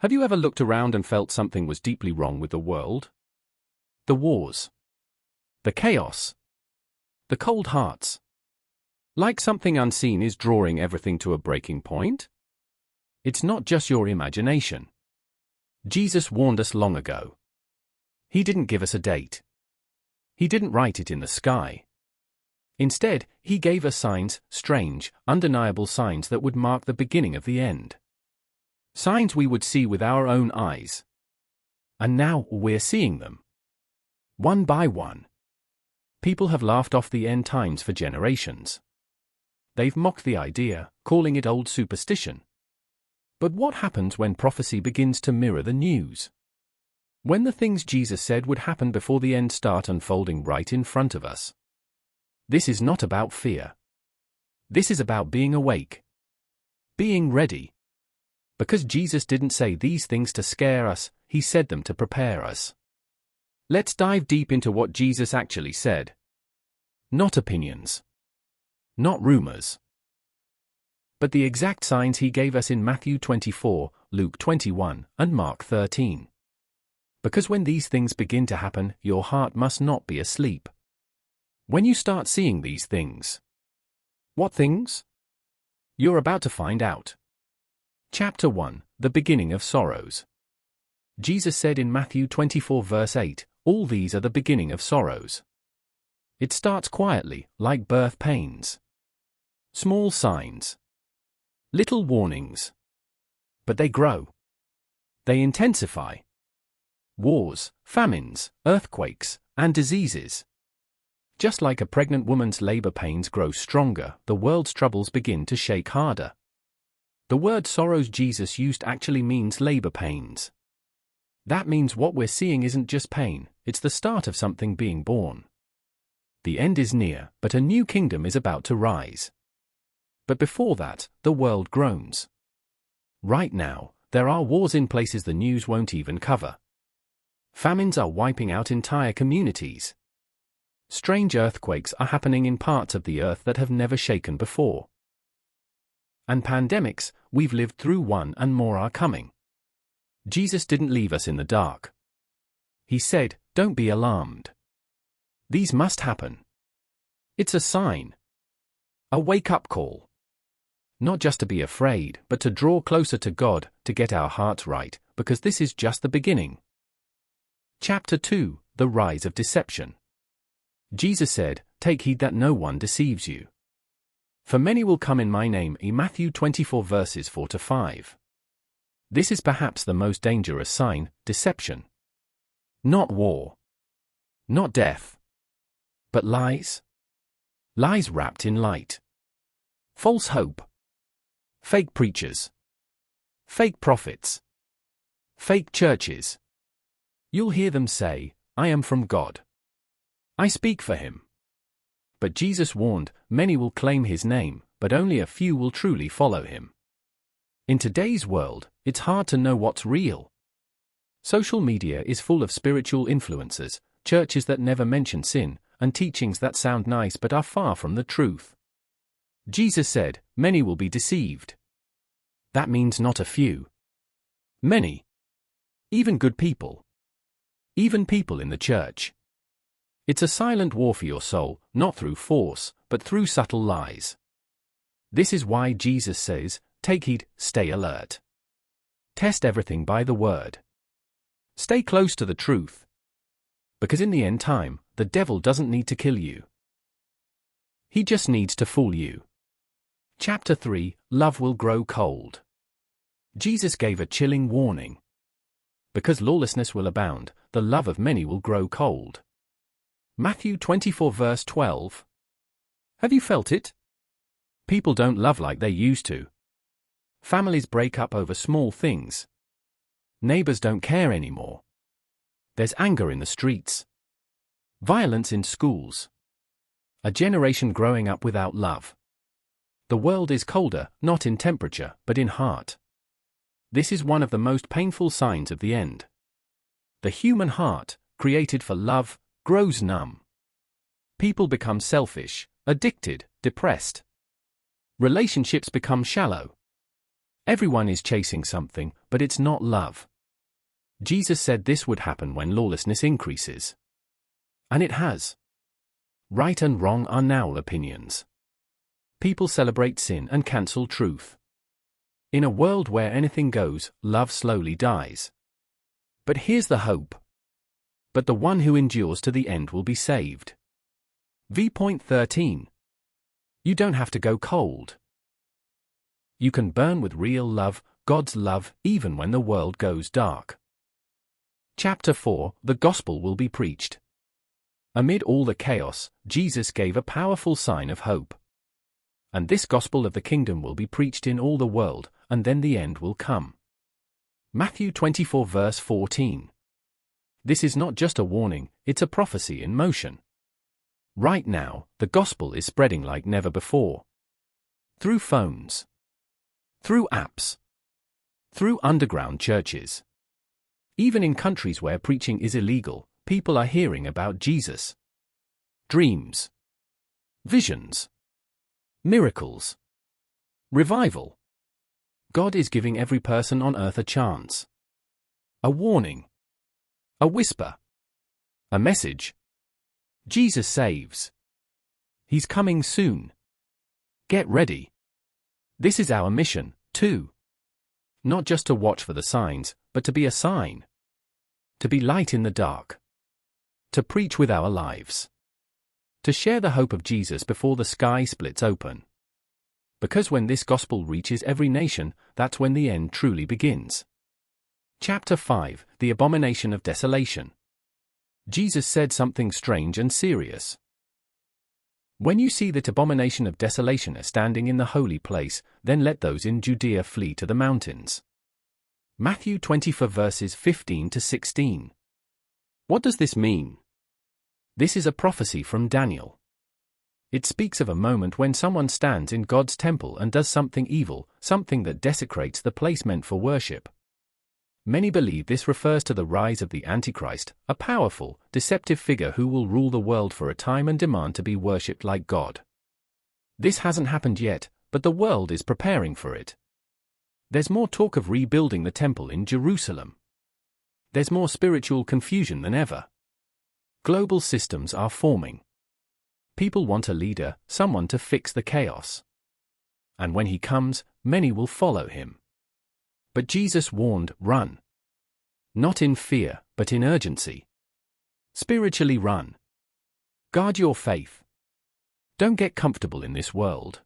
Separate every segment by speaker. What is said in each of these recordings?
Speaker 1: Have you ever looked around and felt something was deeply wrong with the world? The wars. The chaos. The cold hearts. Like something unseen is drawing everything to a breaking point? It's not just your imagination. Jesus warned us long ago. He didn't give us a date. He didn't write it in the sky. Instead, he gave us signs, strange, undeniable signs that would mark the beginning of the end. Signs we would see with our own eyes. And now we're seeing them. One by one. People have laughed off the end times for generations. They've mocked the idea, calling it old superstition. But what happens when prophecy begins to mirror the news? When the things Jesus said would happen before the end start unfolding right in front of us? This is not about fear. This is about being awake. Being ready. Because Jesus didn't say these things to scare us, he said them to prepare us. Let's dive deep into what Jesus actually said. Not opinions. Not rumors. But the exact signs he gave us in Matthew 24, Luke 21, and Mark 13. Because when these things begin to happen, your heart must not be asleep. When you start seeing these things. What things? You're about to find out. Chapter 1, The Beginning of Sorrows. Jesus said in Matthew 24 verse 8, all these are the beginning of sorrows. It starts quietly, like birth pains. Small signs. Little warnings. But they grow. They intensify. Wars, famines, earthquakes, and diseases. Just like a pregnant woman's labor pains grow stronger, the world's troubles begin to shake harder. The word sorrows Jesus used actually means labor pains. That means what we're seeing isn't just pain, it's the start of something being born. The end is near, but a new kingdom is about to rise. But before that, the world groans. Right now, there are wars in places the news won't even cover. Famines are wiping out entire communities. Strange earthquakes are happening in parts of the earth that have never shaken before. And pandemics, we've lived through one and more are coming. Jesus didn't leave us in the dark. He said, don't be alarmed. These must happen. It's a sign. A wake-up call. Not just to be afraid, but to draw closer to God, to get our hearts right, because this is just the beginning. Chapter 2, The Rise of Deception. Jesus said, take heed that no one deceives you. For many will come in my name, in Matthew 24 verses 4 to 5. This is perhaps the most dangerous sign, deception. Not war. Not death. But lies. Lies wrapped in light. False hope. Fake preachers. Fake prophets. Fake churches. You'll hear them say, I am from God. I speak for him. But Jesus warned, many will claim his name, but only a few will truly follow him. In today's world, it's hard to know what's real. Social media is full of spiritual influencers, churches that never mention sin, and teachings that sound nice but are far from the truth. Jesus said, many will be deceived. That means not a few. Many. Even good people. Even people in the church. It's a silent war for your soul, not through force, but through subtle lies. This is why Jesus says, take heed, stay alert. Test everything by the word. Stay close to the truth. Because in the end time, the devil doesn't need to kill you. He just needs to fool you. Chapter 3, Love Will Grow Cold. Jesus gave a chilling warning. Because lawlessness will abound, the love of many will grow cold. Matthew 24 verse 12. Have you felt it? People don't love like they used to. Families break up over small things. Neighbors don't care anymore. There's anger in the streets. Violence in schools. A generation growing up without love. The world is colder, not in temperature, but in heart. This is one of the most painful signs of the end. The human heart, created for love, grows numb. People become selfish, addicted, depressed. Relationships become shallow. Everyone is chasing something, but it's not love. Jesus said this would happen when lawlessness increases. And it has. Right and wrong are now opinions. People celebrate sin and cancel truth. In a world where anything goes, love slowly dies. But here's the hope. But the one who endures to the end will be saved. V.13. You don't have to go cold. You can burn with real love, God's love, even when the world goes dark. Chapter 4, The Gospel will be preached. Amid all the chaos, Jesus gave a powerful sign of hope. And this gospel of the kingdom will be preached in all the world, and then the end will come. Matthew 24 verse 14. This is not just a warning, it's a prophecy in motion. Right now, the gospel is spreading like never before. Through phones. Through apps. Through underground churches. Even in countries where preaching is illegal, people are hearing about Jesus. Dreams. Visions. Miracles. Revival. God is giving every person on earth a chance. A warning. A whisper. A message. Jesus saves. He's coming soon. Get ready. This is our mission, too. Not just to watch for the signs, but to be a sign. To be light in the dark. To preach with our lives. To share the hope of Jesus before the sky splits open. Because when this gospel reaches every nation, that's when the end truly begins. Chapter 5, The Abomination of Desolation. Jesus said something strange and serious. When you see that abomination of desolation standing in the holy place, then let those in Judea flee to the mountains. Matthew 24 verses 15 to 16. What does this mean? This is a prophecy from Daniel. It speaks of a moment when someone stands in God's temple and does something evil, something that desecrates the place meant for worship. Many believe this refers to the rise of the Antichrist, a powerful, deceptive figure who will rule the world for a time and demand to be worshipped like God. This hasn't happened yet, but the world is preparing for it. There's more talk of rebuilding the temple in Jerusalem. There's more spiritual confusion than ever. Global systems are forming. People want a leader, someone to fix the chaos. And when he comes, many will follow him. But Jesus warned, run. Not in fear, but in urgency. Spiritually run. Guard your faith. Don't get comfortable in this world.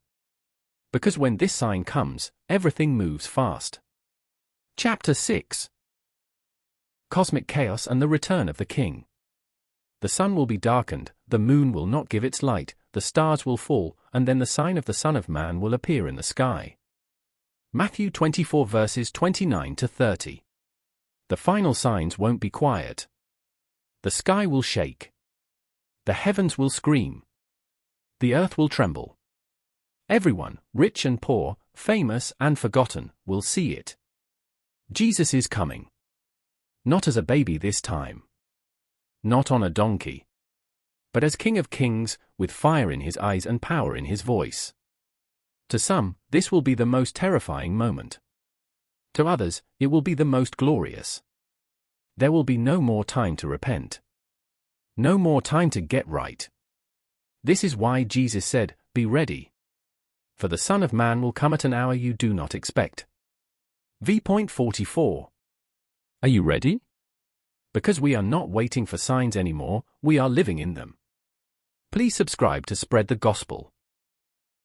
Speaker 1: Because when this sign comes, everything moves fast. Chapter 6. Cosmic Chaos and the Return of the King. The sun will be darkened, the moon will not give its light, the stars will fall, and then the sign of the Son of Man will appear in the sky. Matthew 24 verses 29 to 30. The final signs won't be quiet. The sky will shake. The heavens will scream. The earth will tremble. Everyone, rich and poor, famous and forgotten, will see it. Jesus is coming. Not as a baby this time. Not on a donkey. But as King of Kings, with fire in his eyes and power in his voice. To some, this will be the most terrifying moment. To others, it will be the most glorious. There will be no more time to repent. No more time to get right. This is why Jesus said, be ready. For the Son of Man will come at an hour you do not expect. V.44. Are you ready? Because we are not waiting for signs anymore, we are living in them. Please subscribe to spread the gospel.